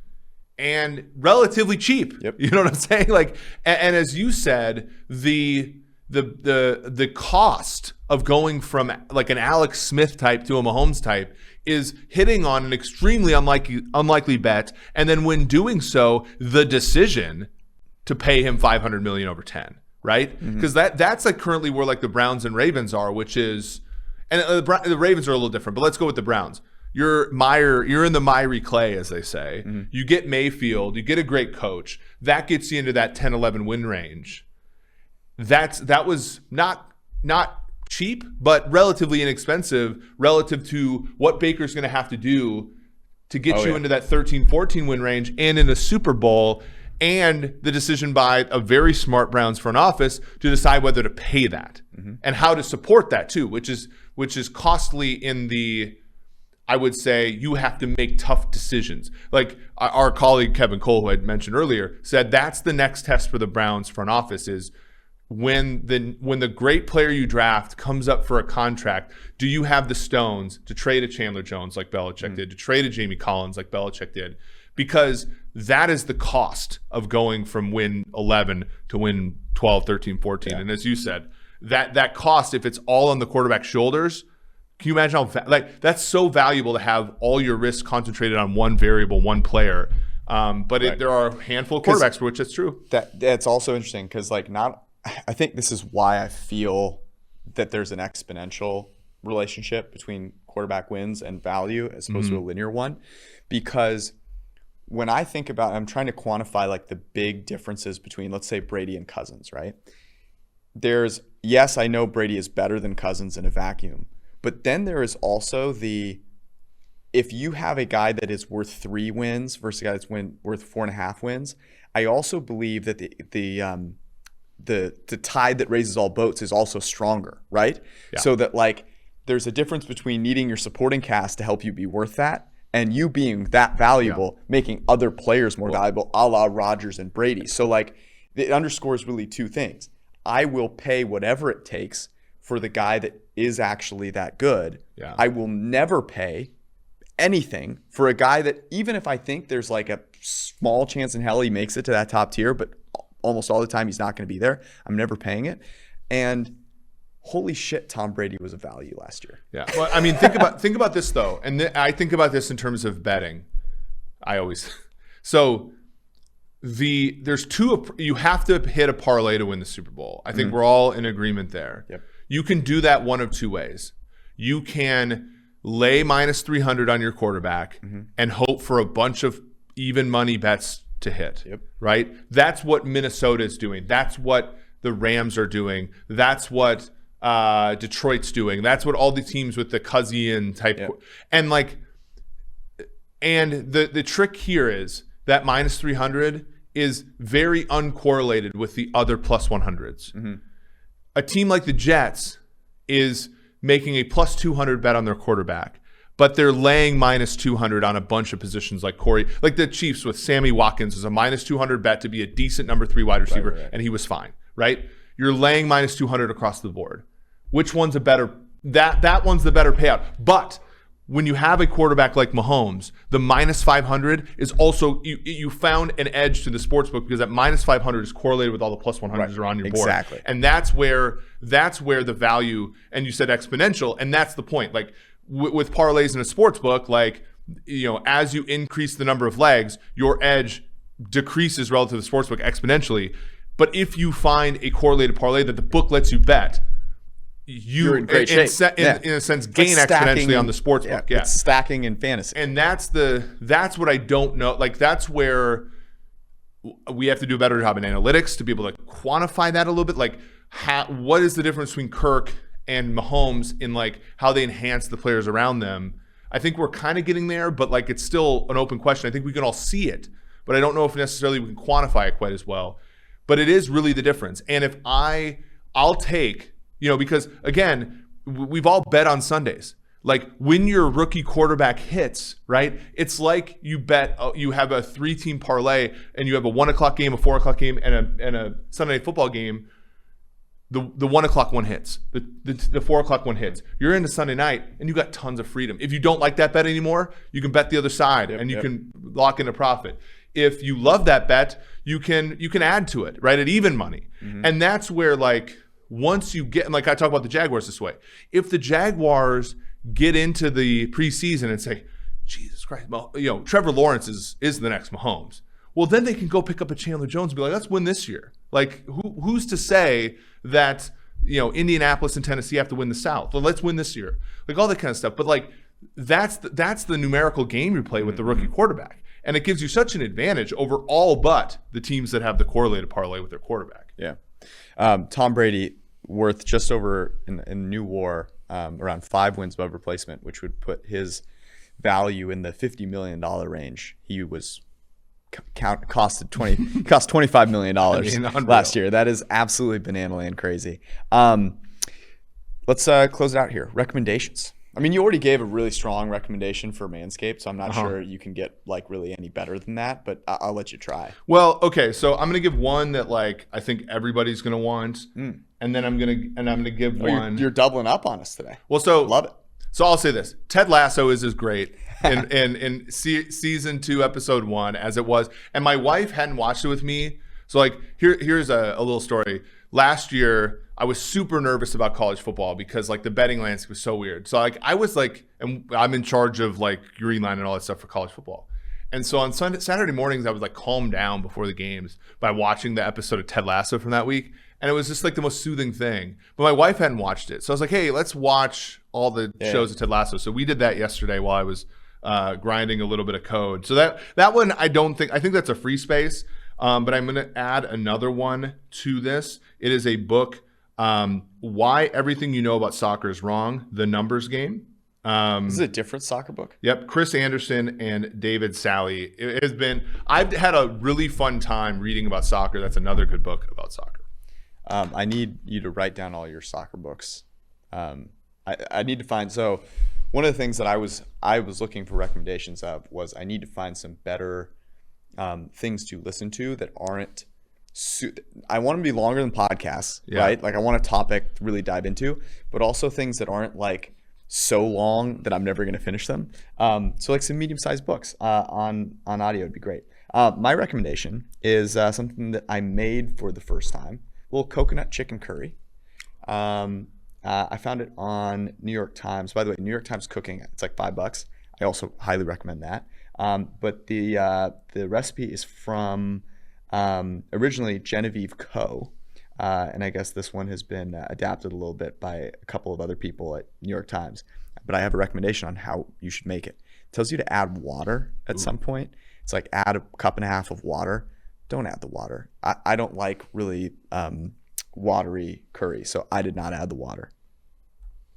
and relatively cheap. Yep. You know what I'm saying? Like, and as you said, the cost of going from like an Alex Smith type to a Mahomes type is hitting on an extremely unlikely bet, and then when doing so, the decision to pay him $500 million over 10, right? Because that's like currently where like the Browns and Ravens are, which is, and the Ravens are a little different, but let's go with the Browns. You're in the miry clay, as they say. You get Mayfield, you get a great coach. That gets you into that 10-11 win range. That was not cheap, but relatively inexpensive relative to what Baker's going to have to do to get you into that 13-14 win range and in a Super Bowl, and the decision by a very smart Browns front office to decide whether to pay that and how to support that too, which is costly in the, I would say, you have to make tough decisions. Like our colleague Kevin Cole, who I mentioned earlier, said that's the next test for the Browns front office is when the great player you draft comes up for a contract, do you have the stones to trade a Chandler Jones like Belichick did, to trade a Jamie Collins like Belichick did? Because that is the cost of going from win 11 to win 12, 13, 14. Yeah. And as you said, that cost, if it's all on the quarterback's shoulders, can you imagine how that's so valuable to have all your risk concentrated on one variable, one player. But there are a handful of quarterbacks for which that's true. That's also interesting because I think this is why I feel that there's an exponential relationship between quarterback wins and value as opposed to a linear one. Because when I think about, I'm trying to quantify like the big differences between, let's say, Brady and Cousins, right? Yes, I know Brady is better than Cousins in a vacuum. But then there is also if you have a guy that is worth 3 wins versus a guy that's worth 4.5 wins, I also believe that the tide that raises all boats is also stronger, right? Yeah. So that like there's a difference between needing your supporting cast to help you be worth that and you being that valuable, making other players more valuable, a la Rodgers and Brady. So like it underscores really 2 things. I will pay whatever it takes for the guy that is actually that good. Yeah. I will never pay anything for a guy that, even if I think there's like a small chance in hell he makes it to that top tier, but almost all the time he's not going to be there, I'm never paying it. And holy shit, Tom Brady was a value last year. Yeah. Well, I mean, think about this though. And I think about this in terms of betting. There's 2, you have to hit a parlay to win the Super Bowl. I think we're all in agreement there. Yep. You can do that one of 2 ways. You can lay minus 300 on your quarterback and hope for a bunch of even money bets to hit, right? That's what Minnesota is doing. That's what the Rams are doing. That's what Detroit's doing. That's what all the teams with the Cousy type. And the trick here is that minus 300 is very uncorrelated with the other plus 100s. A team like the Jets is making a plus 200 bet on their quarterback, but they're laying minus 200 on a bunch of positions like Corey. Like the Chiefs with Sammy Watkins is a minus 200 bet to be a decent number 3 wide receiver, right. And he was fine, right? You're laying minus 200 across the board. Which one's a better – that one's the better payout. But when you have a quarterback like Mahomes, the minus 500 is also you found an edge to the sportsbook because that minus 500 is correlated with all the plus 100s that are on your board. Exactly. And that's where the value, and you said exponential, and that's the point. Like with parlays in a sportsbook, like, you know, as you increase the number of legs, your edge decreases relative to the sportsbook exponentially. But if you find a correlated parlay that the book lets you bet, you're in great shape. In a sense, gain exponentially on the sports book. Yeah. It's stacking in fantasy. And that's what I don't know. Like, that's where we have to do a better job in analytics to be able to quantify that a little bit. Like, what is the difference between Kirk and Mahomes in like how they enhance the players around them? I think we're kind of getting there, but like it's still an open question. I think we can all see it, but I don't know if necessarily we can quantify it quite as well. But it is really the difference. And if I'll take, you know, because again, we've all bet on Sundays. Like when your rookie quarterback hits, right? It's like you bet, you have a 3-team parlay and you have a 1:00 game, a 4:00 game, and a Sunday night football game. The 1:00 one hits, the 4:00 one hits. You're into Sunday night and you got tons of freedom. If you don't like that bet anymore, you can bet the other side and you can lock in a profit. If you love that bet, you can add to it, right? At even money. Mm-hmm. And that's where like once you get, and like I talk about the Jaguars this way, if the Jaguars get into the preseason and say, Jesus Christ, Trevor Lawrence is the next Mahomes. Well, then they can go pick up a Chandler Jones and be like, let's win this year. Like, who's to say that, Indianapolis and Tennessee have to win the South? Well, let's win this year. Like, all that kind of stuff. But, like, that's the numerical game you play with the rookie quarterback. And it gives you such an advantage over all but the teams that have the correlated parlay with their quarterback. Yeah. Tom Brady worth just over in new war, around 5 wins above replacement, which would put his value in the $50 million range. He was cost $25 million last year. That is absolutely banana land crazy. Let's close it out here. Recommendations. I mean, you already gave a really strong recommendation for Manscaped, so I'm not sure you can get like really any better than that, but I'll let you try. Well, okay, so I'm gonna give one that like I think everybody's gonna want, and then I'm gonna give one. You're doubling up on us today. Well, so love it. So I'll say this: Ted Lasso is as great in season 2, episode 1 as it was, and my wife hadn't watched it with me. So like here's a little story. Last year, I was super nervous about college football because like the betting landscape was so weird. So like I was like, and I'm in charge of like Green Line and all that stuff for college football. And so on Saturday mornings, I was like calmed down before the games by watching the episode of Ted Lasso from that week. And it was just like the most soothing thing. But my wife hadn't watched it. So I was like, hey, let's watch all the shows of Ted Lasso. So we did that yesterday while I was grinding a little bit of code. So that one, I think that's a free space. But I'm going to add another one to this. It is a book, Why Everything You Know About Soccer is Wrong, The Numbers Game. This is a different soccer book? Yep. Chris Anderson and David Sally. I've had a really fun time reading about soccer. That's another good book about soccer. I need you to write down all your soccer books. I need to find, so one of the things that I was looking for recommendations of was I need to find some better things to listen to that aren't, I want them to be longer than podcasts, right? Like I want a topic to really dive into, but also things that aren't like so long that I'm never going to finish them. So like some medium-sized books on audio would be great. My recommendation is something that I made for the first time, a little coconut chicken curry. I found it on New York Times. By the way, New York Times Cooking, it's like $5. I also highly recommend that. But the recipe is from originally Genevieve Co. And I guess this one has been adapted a little bit by a couple of other people at New York Times. But I have a recommendation on how you should make it. It tells you to add water at some point. It's like add 1.5 cups of water. Don't add the water. I don't like really watery curry, so I did not add the water.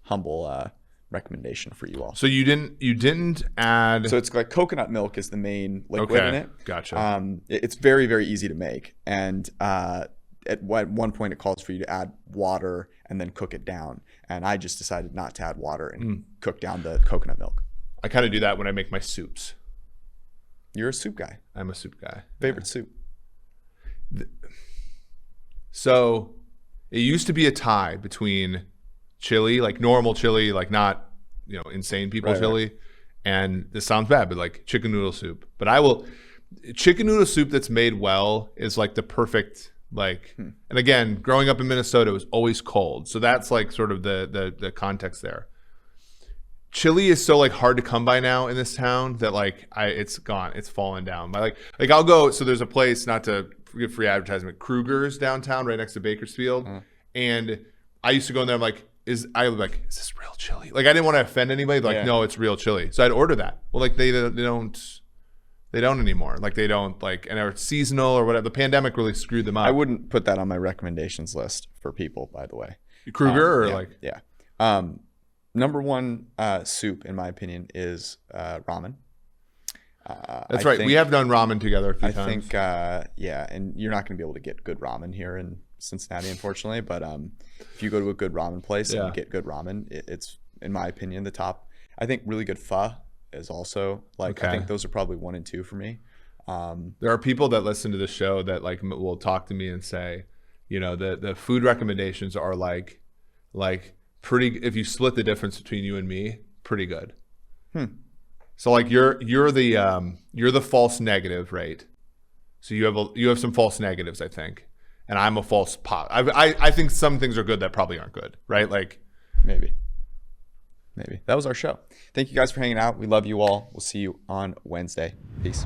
Humble recommendation for you all. So you didn't add. So it's like coconut milk is the main liquid in it. Gotcha. It's very, very easy to make, and at one point it calls for you to add water and then cook it down. And I just decided not to add water and cook down the coconut milk. I kind of do that when I make my soups. You're a soup guy. I'm a soup guy. Favorite soup? So it used to be a tie between chili, like normal chili, like not, insane people chili. And this sounds bad, but like chicken noodle soup. But chicken noodle soup that's made well is like the perfect, like, and again, growing up in Minnesota, it was always cold. So that's like sort of the context there. Chili is so like hard to come by now in this town that like it's gone, it's fallen down. But like I'll go. So there's a place, not to give free advertisement, Kruger's downtown, right next to Bakersfield, and I used to go in there. I'm like, is this real chili? Like I didn't want to offend anybody. Like no, it's real chili. So I'd order that. Well, like they don't anymore. Like they don't like, and it's seasonal or whatever. The pandemic really screwed them up. I wouldn't put that on my recommendations list for people, by the way. Kruger Number one soup, in my opinion, is ramen. That's right. We have done ramen together a few times. I think, and you're not going to be able to get good ramen here in Cincinnati, unfortunately. But if you go to a good ramen place and get good ramen, it's, in my opinion, the top. I think really good pho is also, like, I think those are probably 1 and 2 for me. There are people that listen to the show that, like, will talk to me and say, the food recommendations are like pretty, if you split the difference between you and me, pretty good. So like you're the false negative, right? So you have some false negatives, I think, and I'm a false I think some things are good that probably aren't good, right? Like Maybe. That was our show. Thank you guys for hanging out. We love you all. We'll see you on Wednesday. Peace.